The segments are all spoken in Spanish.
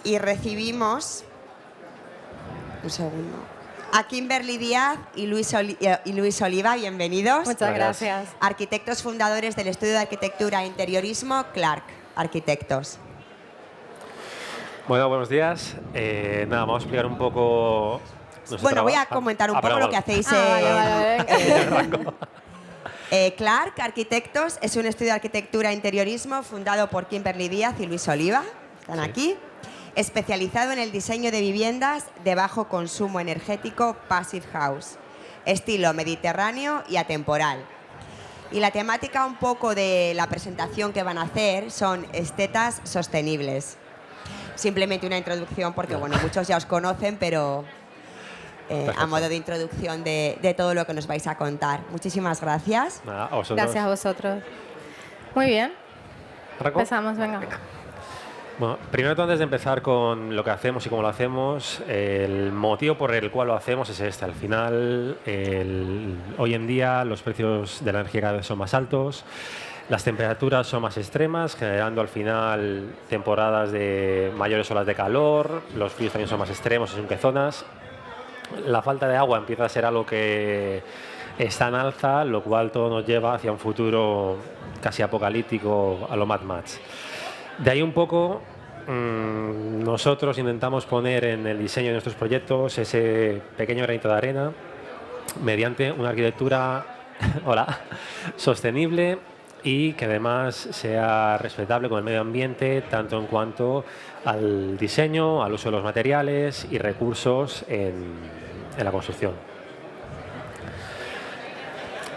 Y recibimos, un segundo, a Kimberly Díaz y Luis Oliva, bienvenidos. Muchas gracias. Arquitectos fundadores del estudio de arquitectura e interiorismo Clark Arquitectos. Bueno, buenos días. Nada, vamos a explicar un poco... Bueno, voy a comentar un poco lo que hacéis Clark Arquitectos es un estudio de arquitectura e interiorismo fundado por Kimberly Díaz y Luis Oliva, están aquí, especializado en el diseño de viviendas de bajo consumo energético Passive House, estilo mediterráneo y atemporal. Y la temática un poco de la presentación que van a hacer son estetas sostenibles. Simplemente una introducción porque, bueno, muchos ya os conocen, pero a modo de introducción de todo lo que nos vais a contar. Muchísimas gracias. Nada, a vosotros. Gracias a vosotros. Muy bien. ¿Arranco? Empezamos, venga. Bueno, primero, antes de empezar con lo que hacemos y cómo lo hacemos, el motivo por el cual lo hacemos es este. Al final, hoy en día los precios de la energía cada vez son más altos, las temperaturas son más extremas, generando al final temporadas de mayores olas de calor, los fríos también son más extremos según qué zonas. La falta de agua empieza a ser algo que está en alza, lo cual todo nos lleva hacia un futuro casi apocalíptico a lo Mad Max. De ahí un poco nosotros intentamos poner en el diseño de nuestros proyectos ese pequeño granito de arena mediante una arquitectura sostenible y que además sea respetable con el medio ambiente, tanto en cuanto al diseño, al uso de los materiales y recursos en la construcción.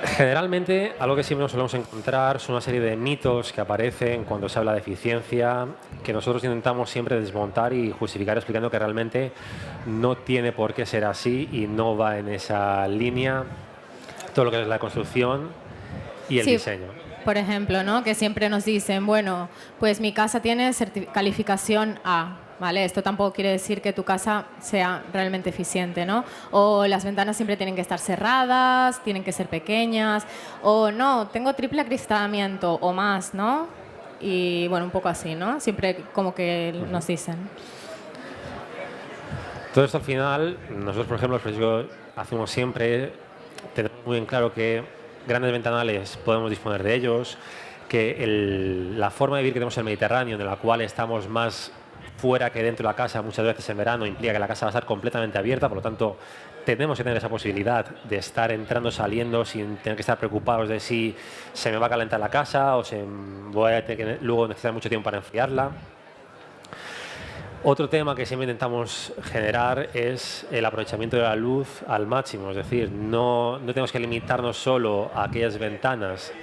Generalmente, algo que siempre nos solemos encontrar son una serie de mitos que aparecen cuando se habla de eficiencia, que nosotros intentamos siempre desmontar y justificar explicando que realmente no tiene por qué ser así y no va en esa línea todo lo que es la construcción y el diseño. Por ejemplo, ¿no? Que siempre nos dicen, bueno, pues mi casa tiene calificación A, ¿vale? Esto tampoco quiere decir que tu casa sea realmente eficiente, ¿no? O las ventanas siempre tienen que estar cerradas, tienen que ser pequeñas, o no, tengo triple acristalamiento o más, ¿no? Y bueno, un poco así, ¿no? Siempre como que nos dicen. Todo esto al final, nosotros por ejemplo, lo que hacemos siempre, tenemos muy bien claro que grandes ventanales podemos disponer de ellos, que la forma de vivir que tenemos en el Mediterráneo, en la cual estamos más fuera que dentro de la casa, muchas veces en verano implica que la casa va a estar completamente abierta, por lo tanto tenemos que tener esa posibilidad de estar entrando, saliendo sin tener que estar preocupados de si se me va a calentar la casa o voy a tener que luego necesitar mucho tiempo para enfriarla. Otro tema que siempre intentamos generar es el aprovechamiento de la luz al máximo, es decir, no tenemos que limitarnos solo a aquellas ventanas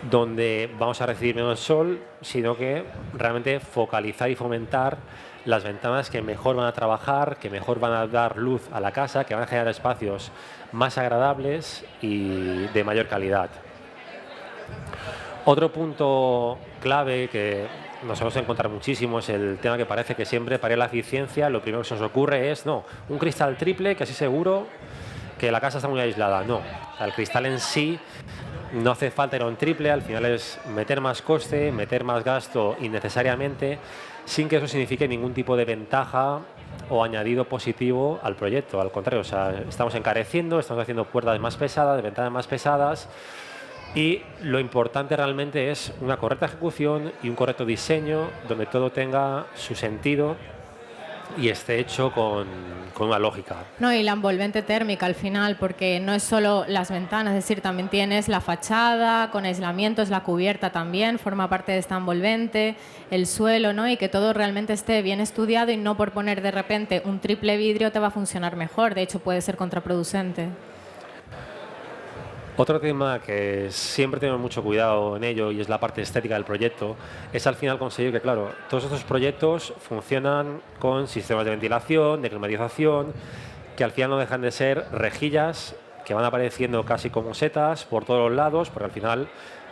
donde vamos a recibir menos sol, sino que realmente focalizar y fomentar las ventanas que mejor van a trabajar, que mejor van a dar luz a la casa, que van a generar espacios más agradables y de mayor calidad. Otro punto clave que nos vamos a encontrar muchísimo es el tema que parece que siempre para la eficiencia lo primero que se nos ocurre es un cristal triple que así seguro que la casa está muy aislada. No, el cristal en sí no hace falta ir a un triple, al final es meter más coste, meter más gasto innecesariamente sin que eso signifique ningún tipo de ventaja o añadido positivo al proyecto. Al contrario, o sea, estamos encareciendo, estamos haciendo puertas más pesadas, ventanas más pesadas. Y lo importante realmente es una correcta ejecución y un correcto diseño donde todo tenga su sentido y esté hecho con una lógica. No, y la envolvente térmica al final, porque no es solo las ventanas, es decir, también tienes la fachada con aislamientos, la cubierta también forma parte de esta envolvente, el suelo, ¿no? Y que todo realmente esté bien estudiado y no por poner de repente un triple vidrio te va a funcionar mejor, de hecho puede ser contraproducente. Otro tema que siempre tenemos mucho cuidado en ello y es la parte estética del proyecto, es al final conseguir que, claro, todos estos proyectos funcionan con sistemas de ventilación, de climatización, que al final no dejan de ser rejillas que van apareciendo casi como setas por todos los lados, porque al final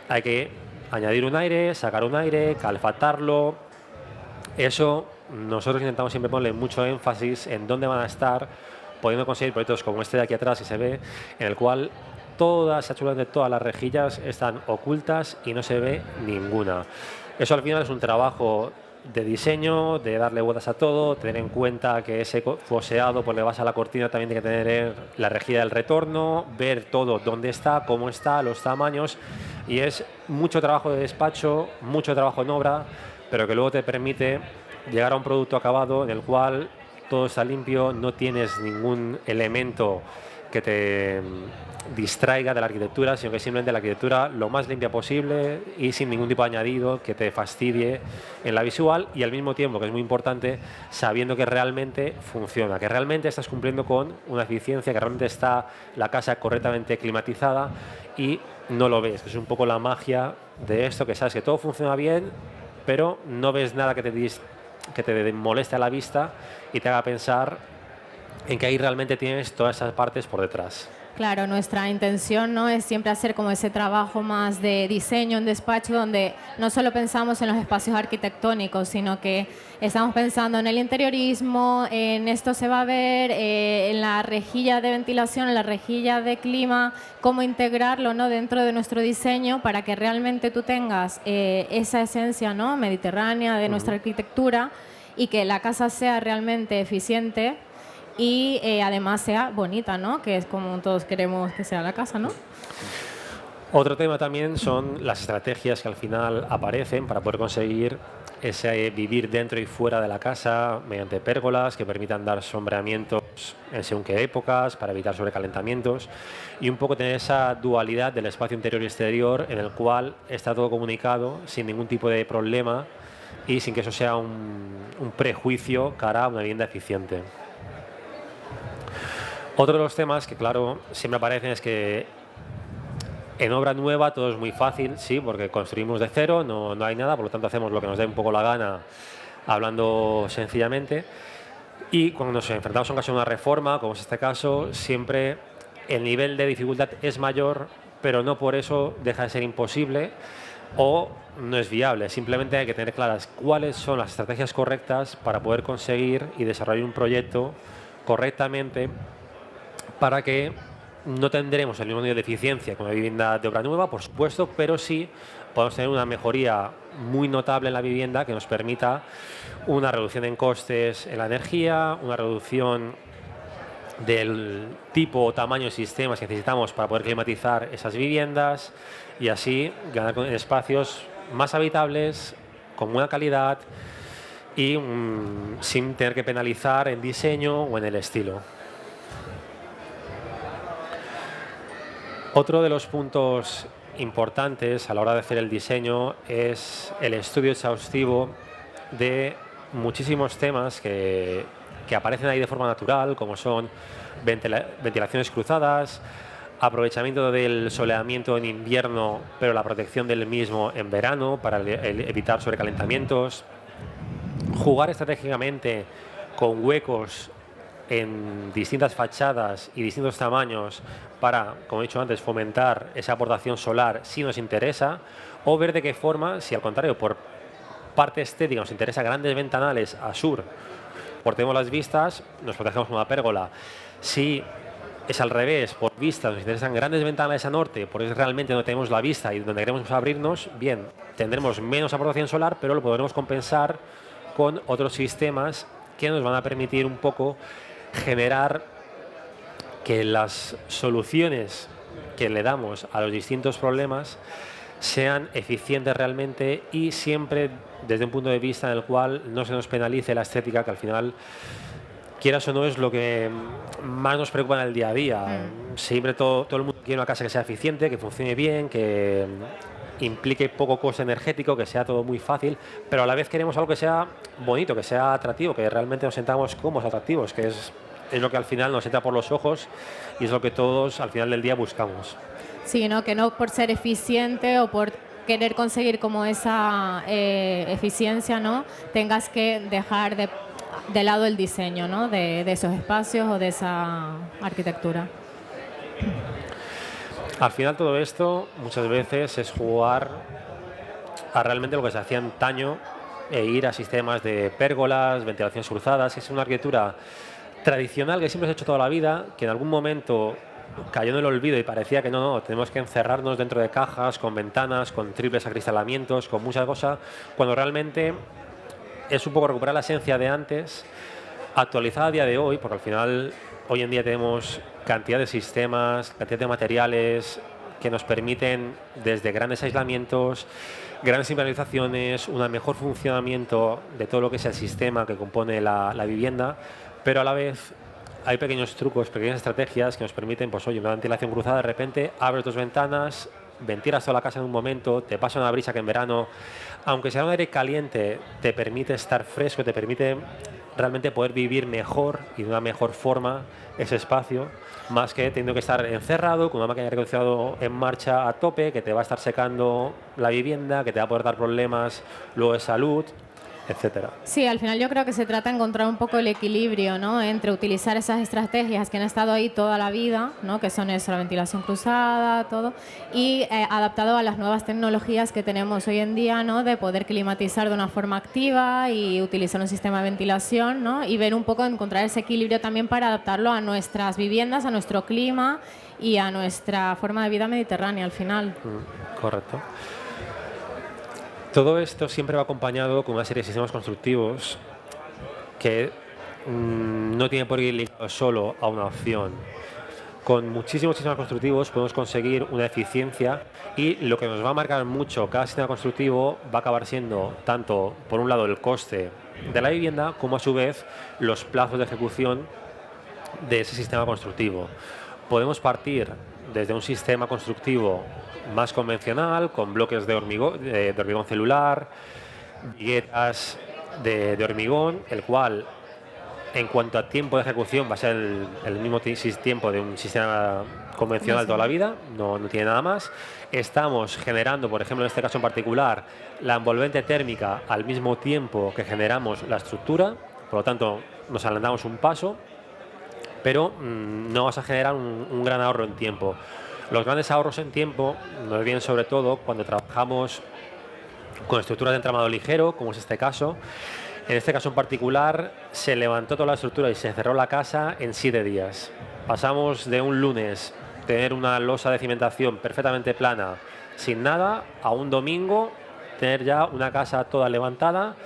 hay que añadir un aire, sacar un aire, calefactarlo. Eso nosotros intentamos siempre ponerle mucho énfasis en dónde van a estar, pudiendo conseguir proyectos como este de aquí atrás que se ve, en el cual absolutamente todas las rejillas están ocultas y no se ve ninguna. Eso al final es un trabajo de diseño, de darle vueltas a todo, tener en cuenta que ese foseado, pues le vas a la cortina, también tiene que tener la rejilla del retorno, ver todo dónde está, cómo está, los tamaños, y es mucho trabajo de despacho, mucho trabajo en obra, pero que luego te permite llegar a un producto acabado en el cual todo está limpio, no tienes ningún elemento que te distraiga de la arquitectura, sino que simplemente la arquitectura lo más limpia posible y sin ningún tipo de añadido que te fastidie en la visual, y al mismo tiempo, que es muy importante, sabiendo que realmente funciona, que realmente estás cumpliendo con una eficiencia, que realmente está la casa correctamente climatizada y no lo ves, que es un poco la magia de esto, que sabes que todo funciona bien, pero no ves nada que te moleste a la vista y te haga pensar en que ahí realmente tienes todas esas partes por detrás. Claro, nuestra intención, ¿no?, es siempre hacer como ese trabajo más de diseño en despacho, donde no solo pensamos en los espacios arquitectónicos, sino que estamos pensando en el interiorismo, en esto se va a ver, en la rejilla de ventilación, en la rejilla de clima, cómo integrarlo, ¿no?, dentro de nuestro diseño para que realmente tú tengas esa esencia, ¿no?, mediterránea de nuestra arquitectura, y que la casa sea realmente eficiente y además sea bonita, ¿no?, que es como todos queremos que sea la casa, ¿no? Otro tema también son las estrategias que al final aparecen para poder conseguir ese vivir dentro y fuera de la casa mediante pérgolas que permitan dar sombreamientos en según qué épocas para evitar sobrecalentamientos, y un poco tener esa dualidad del espacio interior y exterior en el cual está todo comunicado sin ningún tipo de problema y sin que eso sea un prejuicio cara a una vivienda eficiente. Otro de los temas que, claro, siempre aparecen es que en obra nueva todo es muy fácil, sí, porque construimos de cero, no hay nada, por lo tanto hacemos lo que nos dé un poco la gana, hablando sencillamente. Y cuando nos enfrentamos a un caso de una reforma, como es este caso, siempre el nivel de dificultad es mayor, pero no por eso deja de ser imposible o no es viable. Simplemente hay que tener claras cuáles son las estrategias correctas para poder conseguir y desarrollar un proyecto correctamente, para que no tendremos el mismo nivel de eficiencia con una vivienda de obra nueva, por supuesto, pero sí podemos tener una mejoría muy notable en la vivienda que nos permita una reducción en costes en la energía, una reducción del tipo o tamaño de sistemas que necesitamos para poder climatizar esas viviendas, y así ganar en espacios más habitables, con buena calidad y sin tener que penalizar en diseño o en el estilo. Otro de los puntos importantes a la hora de hacer el diseño es el estudio exhaustivo de muchísimos temas que aparecen ahí de forma natural, como son ventilaciones cruzadas, aprovechamiento del soleamiento en invierno, pero la protección del mismo en verano para evitar sobrecalentamientos, jugar estratégicamente con huecos en distintas fachadas y distintos tamaños para, como he dicho antes, fomentar esa aportación solar si nos interesa, o ver de qué forma, si al contrario, por parte estética nos interesa grandes ventanales a sur, cortemos las vistas, nos protegemos con una pérgola. Si es al revés, por vistas nos interesan grandes ventanales a norte, porque realmente no tenemos la vista y donde queremos abrirnos, bien, tendremos menos aportación solar, pero lo podremos compensar con otros sistemas que nos van a permitir un poco generar que las soluciones que le damos a los distintos problemas sean eficientes realmente, y siempre desde un punto de vista en el cual no se nos penalice la estética, que al final, quieras o no, es lo que más nos preocupa en el día a día. Siempre todo el mundo quiere una casa que sea eficiente, que funcione bien, que implique poco coste energético, que sea todo muy fácil, pero a la vez queremos algo que sea bonito, que sea atractivo, que realmente nos sentamos cómodos, atractivos, que es lo que al final nos entra por los ojos y es lo que todos al final del día buscamos. Sí, ¿no?, que no por ser eficiente o por querer conseguir como esa eficiencia, ¿no?, tengas que dejar de lado el diseño, ¿no?, de esos espacios o de esa arquitectura. Al final todo esto muchas veces es jugar a realmente lo que se hacía antaño e ir a sistemas de pérgolas, ventilaciones cruzadas, que es una arquitectura tradicional que siempre se ha hecho toda la vida, que en algún momento cayó en el olvido y parecía que no, tenemos que encerrarnos dentro de cajas, con ventanas, con triples acristalamientos, con muchas cosas, cuando realmente es un poco recuperar la esencia de antes, actualizada a día de hoy, porque al final hoy en día tenemos cantidad de sistemas, cantidad de materiales que nos permiten desde grandes aislamientos, grandes impermeabilizaciones, un mejor funcionamiento de todo lo que es el sistema que compone la vivienda, pero a la vez hay pequeños trucos, pequeñas estrategias que nos permiten, pues oye, una ventilación cruzada, de repente abres 2 ventanas, ventilas toda la casa en un momento, te pasa una brisa que en verano, aunque sea un aire caliente, te permite estar fresco, te permite realmente poder vivir mejor y de una mejor forma ese espacio, más que teniendo que estar encerrado con una máquina de aire acondicionado en marcha a tope, que te va a estar secando la vivienda, que te va a poder dar problemas luego de salud, etcétera. Sí, al final yo creo que se trata de encontrar un poco el equilibrio, ¿no? Entre utilizar esas estrategias que han estado ahí toda la vida, ¿no? Que son eso, la ventilación cruzada, todo, y adaptado a las nuevas tecnologías que tenemos hoy en día, ¿no? De poder climatizar de una forma activa y utilizar un sistema de ventilación, ¿no? Y ver un poco, encontrar ese equilibrio también para adaptarlo a nuestras viviendas, a nuestro clima y a nuestra forma de vida mediterránea al final. Correcto. Todo esto siempre va acompañado con una serie de sistemas constructivos que no tiene por qué ir ligado solo a una opción. Con muchísimos sistemas constructivos podemos conseguir una eficiencia y lo que nos va a marcar mucho cada sistema constructivo va a acabar siendo tanto, por un lado, el coste de la vivienda como a su vez los plazos de ejecución de ese sistema constructivo. Podemos partir desde un sistema constructivo más convencional, con bloques de hormigón celular, viguetas de hormigón, el cual, en cuanto a tiempo de ejecución, va a ser el mismo tiempo de un sistema convencional toda la vida, no tiene nada más. Estamos generando, por ejemplo, en este caso en particular, la envolvente térmica al mismo tiempo que generamos la estructura, por lo tanto, nos adelantamos un paso, pero no vas a generar un gran ahorro en tiempo. Los grandes ahorros en tiempo nos vienen sobre todo cuando trabajamos con estructuras de entramado ligero, como es este caso. En este caso en particular se levantó toda la estructura y se cerró la casa en 7 días. Pasamos de un lunes tener una losa de cimentación perfectamente plana, sin nada, a un domingo tener ya una casa toda levantada,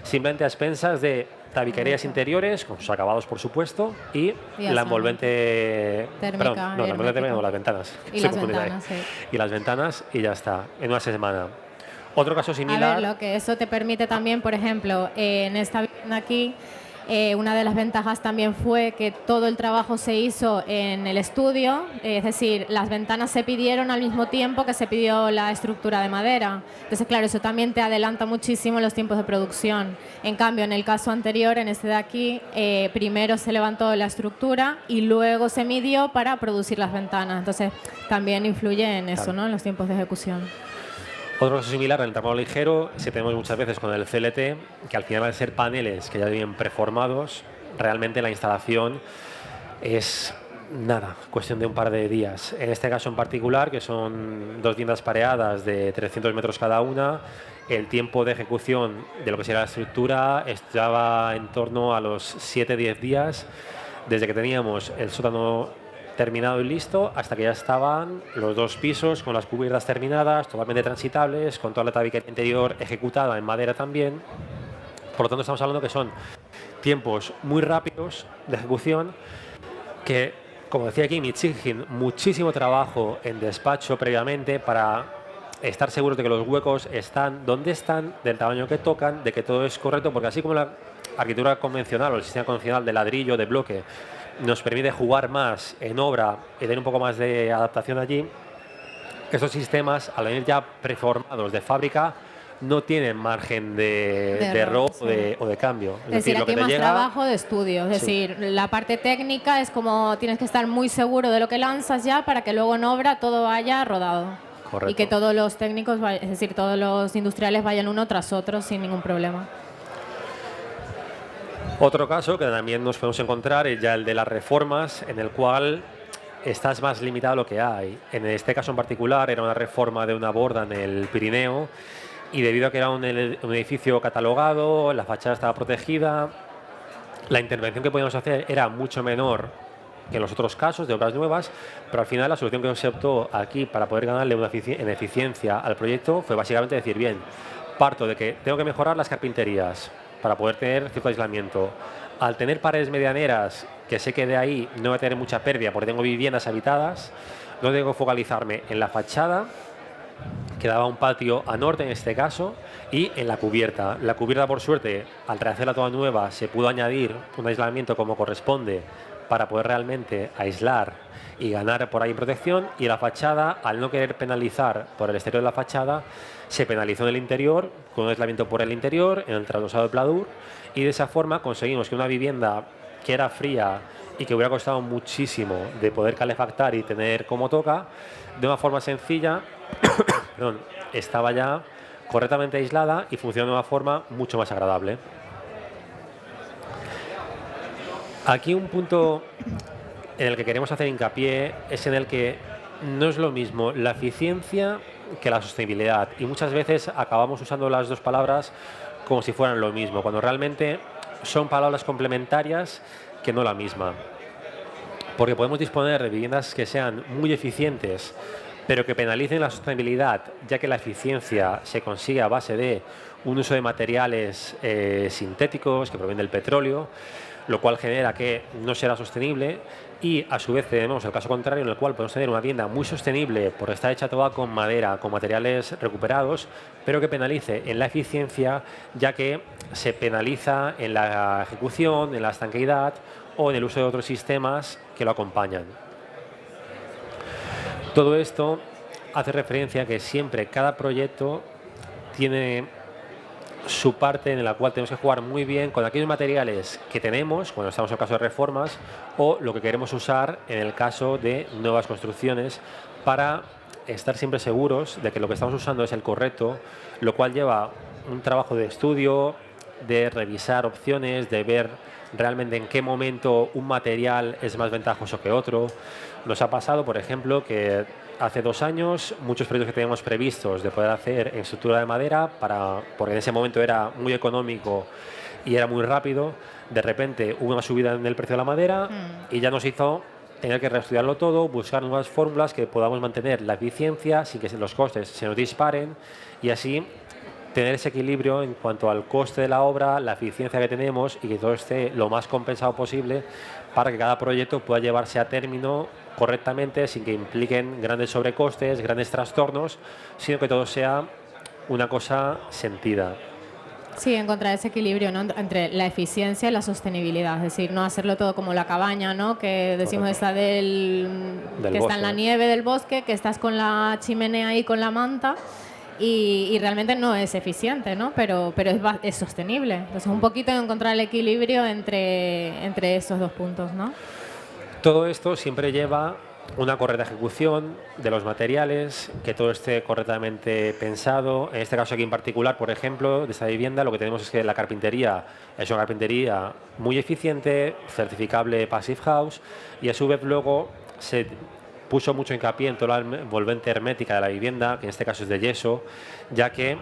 simplemente a expensas de tabiquerías interiores, con sus acabados por supuesto, y la envolvente térmica, perdón, no, la envolvente térmica, no, las ventanas. Y las ventanas, sí. Y las ventanas y ya está, en una semana. Otro caso similar. A ver, lo que eso te permite también, por ejemplo, en esta vivienda aquí, una de las ventajas también fue que todo el trabajo se hizo en el estudio, es decir, las ventanas se pidieron al mismo tiempo que se pidió la estructura de madera. Entonces, claro, eso también te adelanta muchísimo los tiempos de producción. En cambio, en el caso anterior, en este de aquí, primero se levantó la estructura y luego se midió para producir las ventanas. Entonces, también influye en eso, ¿no? En los tiempos de ejecución. Otro caso similar en el entramado ligero, si tenemos muchas veces con el CLT, que al final al ser paneles que ya vienen preformados, realmente la instalación es nada, cuestión de un par de días. En este caso en particular, que son 2 viviendas pareadas de 300 metros cada una, el tiempo de ejecución de lo que sería la estructura estaba en torno a los 7-10 días, desde que teníamos el sótano terminado y listo, hasta que ya estaban los 2 pisos con las cubiertas terminadas, totalmente transitables, con toda la tabiquería interior ejecutada en madera también. Por lo tanto, estamos hablando que son tiempos muy rápidos de ejecución, que, como decía aquí Michigin, muchísimo trabajo en despacho previamente para estar seguros de que los huecos están donde están, del tamaño que tocan, de que todo es correcto, porque así como la arquitectura convencional o el sistema convencional de ladrillo, de bloque, nos permite jugar más en obra y tener un poco más de adaptación allí, estos sistemas, al venir ya preformados de fábrica, no tienen margen de error o de cambio. Es decir, lo aquí que te más llega, trabajo de estudio. Es decir, la parte técnica es como tienes que estar muy seguro de lo que lanzas ya para que luego en obra todo vaya rodado. Correcto. Y que todos los técnicos, es decir, todos los industriales vayan uno tras otro sin ningún problema. Otro caso que también nos podemos encontrar es ya el de las reformas, en el cual estás más limitado a lo que hay. En este caso en particular era una reforma de una borda en el Pirineo y debido a que era un edificio catalogado, la fachada estaba protegida, la intervención que podíamos hacer era mucho menor que en los otros casos de obras nuevas, pero al final la solución que se optó aquí para poder ganarle en eficiencia al proyecto fue básicamente decir, bien, parto de que tengo que mejorar las carpinterías. para poder tener cierto aislamiento. Al tener paredes medianeras, que sé que de ahí no voy a tener mucha pérdida porque tengo viviendas habitadas, no tengo que focalizarme en la fachada, que daba un patio a norte en este caso, y en la cubierta. La cubierta, por suerte, al rehacerla toda nueva, se pudo añadir un aislamiento como corresponde para poder realmente aislar y ganar por ahí en protección, y la fachada, al no querer penalizar por el exterior de la fachada, se penalizó en el interior, con un aislamiento por el interior, en el trasdosado de pladur, y de esa forma conseguimos que una vivienda que era fría y que hubiera costado muchísimo de poder calefactar y tener como toca, de una forma sencilla, perdón, estaba ya correctamente aislada y funciona de una forma mucho más agradable. Aquí un punto en el que queremos hacer hincapié es en el que no es lo mismo la eficiencia que la sostenibilidad, y muchas veces acabamos usando las dos palabras como si fueran lo mismo, cuando realmente son palabras complementarias que no la misma. Porque podemos disponer de viviendas que sean muy eficientes, pero que penalicen la sostenibilidad, ya que la eficiencia se consigue a base de un uso de materiales sintéticos que provienen del petróleo, lo cual genera que no será sostenible, y a su vez tenemos el caso contrario, en el cual podemos tener una vivienda muy sostenible porque está hecha toda con madera, con materiales recuperados, pero que penalice en la eficiencia, ya que se penaliza en la ejecución, en la estanqueidad o en el uso de otros sistemas que lo acompañan. Todo esto hace referencia a que siempre cada proyecto tiene su parte en la cual tenemos que jugar muy bien con aquellos materiales que tenemos cuando estamos en el caso de reformas, o lo que queremos usar en el caso de nuevas construcciones, para estar siempre seguros de que lo que estamos usando es el correcto, lo cual lleva un trabajo de estudio, de revisar opciones, de ver realmente en qué momento un material es más ventajoso que otro. Nos ha pasado, por ejemplo, que hace 2 años muchos proyectos que teníamos previstos de poder hacer en estructura de madera, porque en ese momento era muy económico y era muy rápido, de repente hubo una subida en el precio de la madera y ya nos hizo tener que reestudiarlo todo, buscar nuevas fórmulas que podamos mantener la eficiencia sin que los costes se nos disparen, y así tener ese equilibrio en cuanto al coste de la obra, la eficiencia que tenemos, y que todo esté lo más compensado posible para que cada proyecto pueda llevarse a término correctamente, sin que impliquen grandes sobrecostes, grandes trastornos, sino que todo sea una cosa sentida. Sí, encontrar ese equilibrio, ¿no?, entre la eficiencia y la sostenibilidad, es decir, no hacerlo todo como la cabaña, ¿no?, que decimos está que está en la nieve del bosque, que estás con la chimenea ahí con la manta, y realmente no es eficiente, ¿no?, pero es sostenible. Entonces, un poquito encontrar el equilibrio entre esos dos puntos, ¿no? Todo esto siempre lleva una correcta ejecución de los materiales, que todo esté correctamente pensado. En este caso aquí en particular, por ejemplo, de esta vivienda, lo que tenemos es que la carpintería es una carpintería muy eficiente, certificable Passive House, y a su vez luego se puso mucho hincapié en toda la envolvente hermética de la vivienda, que en este caso es de yeso, ya que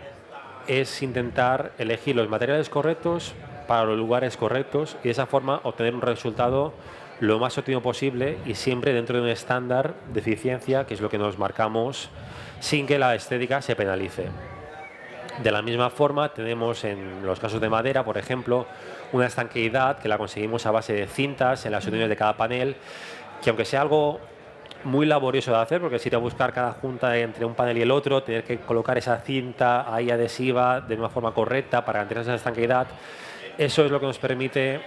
es intentar elegir los materiales correctos para los lugares correctos, y de esa forma obtener un resultado lo más óptimo posible, y siempre dentro de un estándar de eficiencia que es lo que nos marcamos, sin que la estética se penalice. De la misma forma tenemos en los casos de madera, por ejemplo, una estanqueidad que la conseguimos a base de cintas en las uniones de cada panel, que aunque sea algo muy laborioso de hacer, porque es ir a buscar cada junta entre un panel y el otro, tener que colocar esa cinta ahí adhesiva de una forma correcta para garantizar esa estanqueidad, eso es lo que nos permite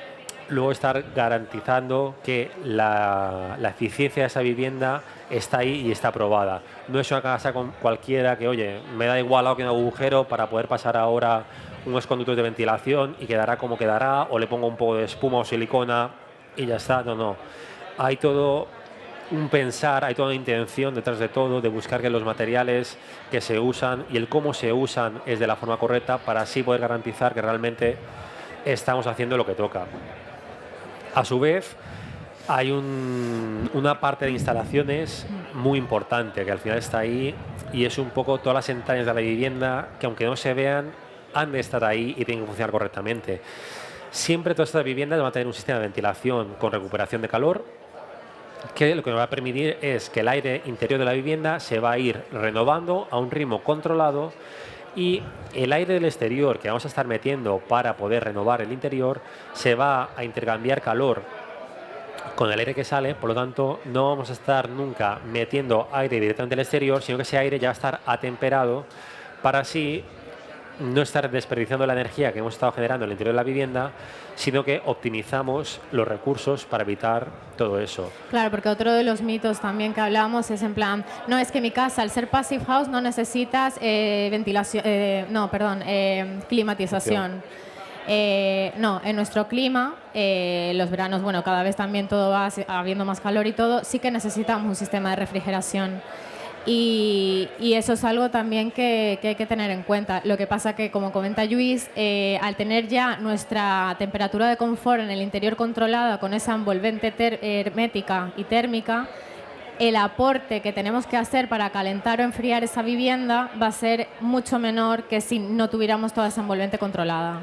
luego estar garantizando que la eficiencia de esa vivienda está ahí y está aprobada. No es una casa con cualquiera que, oye, me da igual que un agujero para poder pasar ahora unos conductos de ventilación y quedará como quedará, o le pongo un poco de espuma o silicona y ya está. No, no. Hay todo un pensar, hay toda una intención detrás de todo, de buscar que los materiales que se usan y el cómo se usan es de la forma correcta, para así poder garantizar que realmente estamos haciendo lo que toca. A su vez, hay una parte de instalaciones muy importante que al final está ahí, y es un poco todas las entrañas de la vivienda que, aunque no se vean, han de estar ahí y tienen que funcionar correctamente. Siempre todas estas viviendas van a tener un sistema de ventilación con recuperación de calor, que lo que nos va a permitir es que el aire interior de la vivienda se va a ir renovando a un ritmo controlado, y el aire del exterior que vamos a estar metiendo para poder renovar el interior se va a intercambiar calor con el aire que sale, por lo tanto no vamos a estar nunca metiendo aire directamente al exterior, sino que ese aire ya va a estar atemperado para así no estar desperdiciando la energía que hemos estado generando en el interior de la vivienda, sino que optimizamos los recursos para evitar todo eso. Claro, porque otro de los mitos también que hablábamos es en plan, no, es que mi casa, al ser passive house, no necesitas ventilación, climatización. No, en nuestro clima, los veranos, bueno, cada vez también todo va habiendo más calor y todo, sí que necesitamos un sistema de refrigeración. Y eso es algo también que hay que tener en cuenta. Lo que pasa que, como comenta Lluís, al tener ya nuestra temperatura de confort en el interior controlada con esa envolvente hermética y térmica, el aporte que tenemos que hacer para calentar o enfriar esa vivienda va a ser mucho menor que si no tuviéramos toda esa envolvente controlada.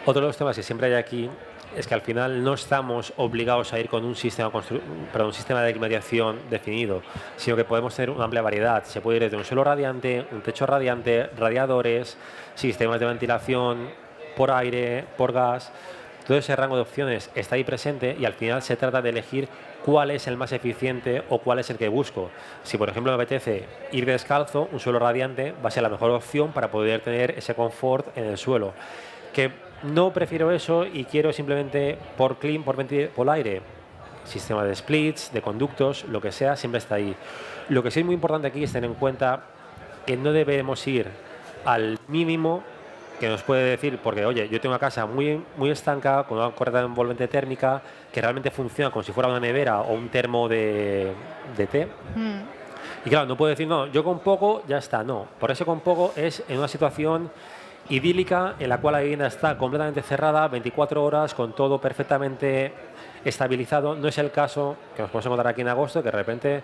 Otro de los temas que siempre hay aquí es que al final no estamos obligados a ir con un sistema de climatización definido, sino que podemos tener una amplia variedad. Se puede ir desde un suelo radiante, un techo radiante, radiadores, sistemas de ventilación por aire, por gas. Todo ese rango de opciones está ahí presente y al final se trata de elegir cuál es el más eficiente o cuál es el que busco. Si, por ejemplo, me apetece ir descalzo, un suelo radiante va a ser la mejor opción para poder tener ese confort en el suelo. Que no prefiero eso y quiero simplemente por aire, sistema de splits, de conductos, lo que sea, siempre está ahí. Lo que sí es muy importante aquí es tener en cuenta que no debemos ir al mínimo que nos puede decir, porque oye, yo tengo una casa muy estanca, con una correcta envolvente térmica, que realmente funciona como si fuera una nevera o un termo de té. Y claro, no puedo decir, no, yo con poco ya está, no. Por eso con poco es en una situación idílica en la cual la vivienda está completamente cerrada, 24 horas, con todo perfectamente estabilizado. No es el caso que nos podemos encontrar aquí en agosto, que de repente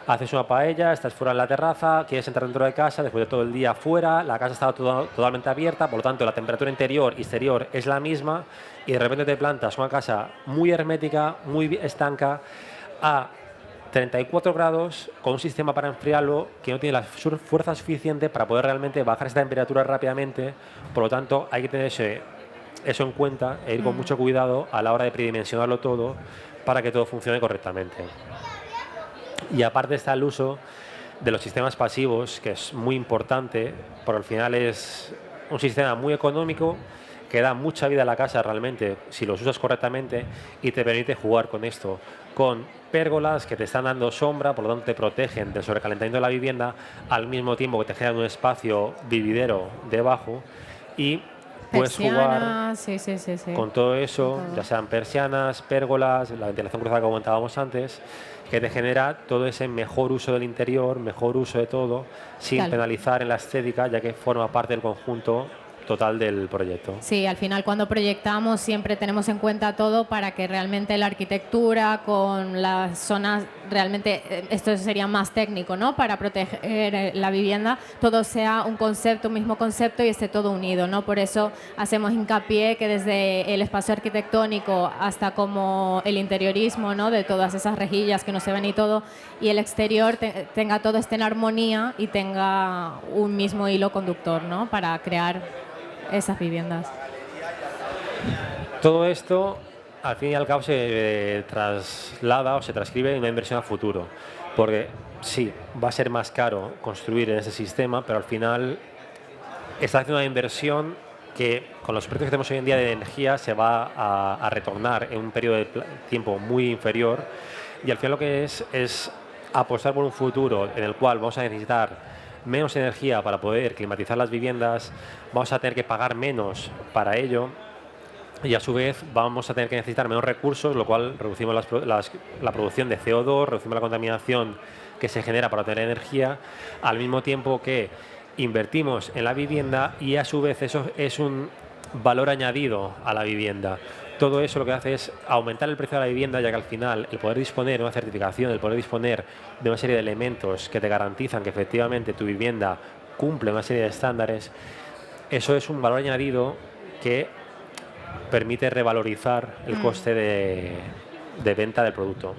haces una paella, estás fuera en la terraza, quieres entrar dentro de casa, después de todo el día fuera, la casa está totalmente abierta, por lo tanto la temperatura interior y exterior es la misma y de repente te plantas una casa muy hermética, muy estanca, a 34 grados, con un sistema para enfriarlo que no tiene la fuerza suficiente para poder realmente bajar esa temperatura rápidamente. Por lo tanto, hay que tener eso en cuenta e ir con mucho cuidado a la hora de predimensionarlo todo para que todo funcione correctamente. Y aparte está el uso de los sistemas pasivos, que es muy importante, porque al final es un sistema muy económico que da mucha vida a la casa realmente, si los usas correctamente, y te permite jugar con esto, con pérgolas que te están dando sombra, por lo tanto te protegen del sobrecalentamiento de la vivienda, al mismo tiempo que te generan un espacio vividero debajo, y puedes jugar con todo eso, ya sean persianas, pérgolas, la ventilación cruzada que comentábamos antes, que te genera todo ese mejor uso del interior, mejor uso de todo, sin penalizar en la estética, ya que forma parte del conjunto total del proyecto. Sí, al final cuando proyectamos siempre tenemos en cuenta todo para que realmente la arquitectura con las zonas, realmente esto sería más técnico, ¿no? Para proteger la vivienda, todo sea un concepto, un mismo concepto y esté todo unido, ¿no? Por eso hacemos hincapié que desde el espacio arquitectónico hasta como el interiorismo, ¿no? De todas esas rejillas que no se ven y todo, y el exterior tenga todo esté en armonía y tenga un mismo hilo conductor, ¿no? Para crear esas viviendas. Todo esto, al fin y al cabo, se traslada o se transcribe en una inversión a futuro, porque sí, va a ser más caro construir en ese sistema, pero al final está haciendo una inversión que con los precios que tenemos hoy en día de energía se va a retornar en un periodo de tiempo muy inferior, y al final lo que es apostar por un futuro en el cual vamos a necesitar menos energía para poder climatizar las viviendas, vamos a tener que pagar menos para ello y a su vez vamos a tener que necesitar menos recursos, lo cual reducimos la producción de CO2, reducimos la contaminación que se genera para obtener energía, al mismo tiempo que invertimos en la vivienda y a su vez eso es un valor añadido a la vivienda. Todo eso lo que hace es aumentar el precio de la vivienda, ya que al final el poder disponer de una certificación, el poder disponer de una serie de elementos que te garantizan que efectivamente tu vivienda cumple una serie de estándares, eso es un valor añadido que permite revalorizar el coste de venta del producto.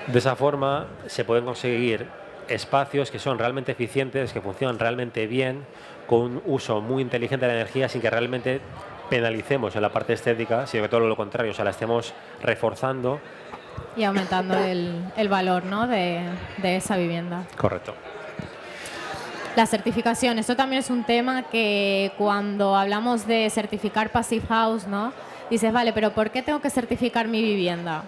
De esa forma se pueden conseguir espacios que son realmente eficientes, que funcionan realmente bien, con un uso muy inteligente de la energía sin que realmente penalicemos en la parte estética, sino que todo lo contrario, o sea, la estemos reforzando. Y aumentando el valor, ¿no?, de esa vivienda. Correcto. La certificación, esto también es un tema que cuando hablamos de certificar Passive House, ¿no?, dices, vale, pero ¿por qué tengo que certificar mi vivienda?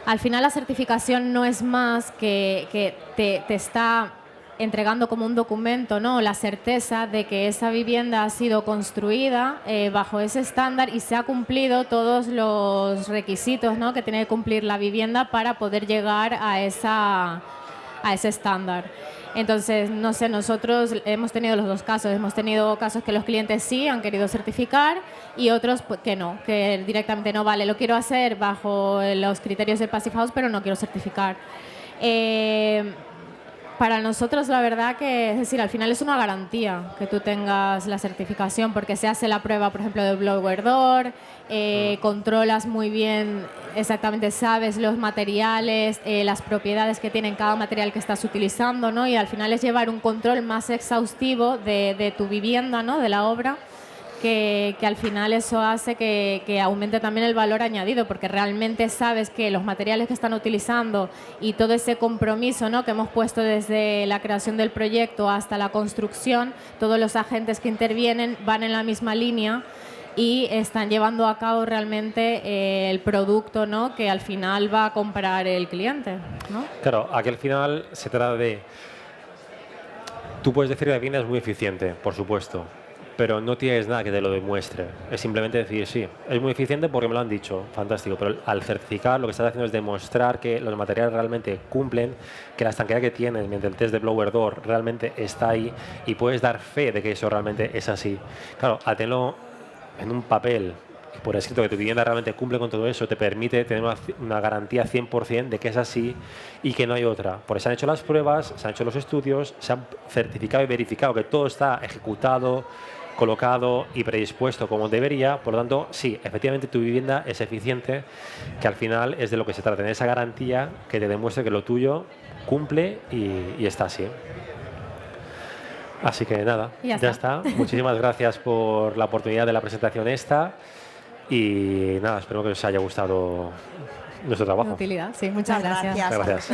Al final la certificación no es más que te está entregando como un documento, ¿no?, la certeza de que esa vivienda ha sido construida bajo ese estándar y se ha cumplido todos los requisitos, ¿no?, que tiene que cumplir la vivienda para poder llegar a ese estándar. Entonces, no sé, nosotros hemos tenido los dos casos. Hemos tenido casos que los clientes sí han querido certificar y otros pues, que no, que directamente no, vale, lo quiero hacer bajo los criterios del Passive House, pero no quiero certificar. Para nosotros, la verdad que, es decir, al final es una garantía que tú tengas la certificación porque se hace la prueba, por ejemplo, de blower door, controlas muy bien, exactamente sabes los materiales, las propiedades que tiene cada material que estás utilizando, ¿no? Y al final es llevar un control más exhaustivo de tu vivienda, ¿no?, de la obra. Que al final eso hace que aumente también el valor añadido, porque realmente sabes que los materiales que están utilizando y todo ese compromiso, ¿no?, que hemos puesto desde la creación del proyecto hasta la construcción, todos los agentes que intervienen van en la misma línea y están llevando a cabo realmente el producto, ¿no?, que al final va a comprar el cliente, ¿no? Claro, aquí al final se trata de... Tú puedes decir que la vivienda es muy eficiente, por supuesto, pero no tienes nada que te lo demuestre. Es simplemente decir, sí, es muy eficiente porque me lo han dicho, fantástico, pero al certificar lo que estás haciendo es demostrar que los materiales realmente cumplen, que la estanqueidad que tienes mediante el test de blower door realmente está ahí y puedes dar fe de que eso realmente es así. Claro, al tenerlo en un papel por escrito que tu vivienda realmente cumple con todo eso, te permite tener una garantía 100% de que es así y que no hay otra. Porque se han hecho las pruebas, se han hecho los estudios, se han certificado y verificado que todo está ejecutado, colocado y predispuesto como debería. Por lo tanto, sí, efectivamente tu vivienda es eficiente, que al final es de lo que se trata, tener esa garantía que te demuestre que lo tuyo cumple y está así. Así que nada, ya está. Muchísimas gracias por la oportunidad de la presentación esta y nada, espero que os haya gustado nuestro trabajo. Utilidad, sí, muchas gracias. Muchas gracias.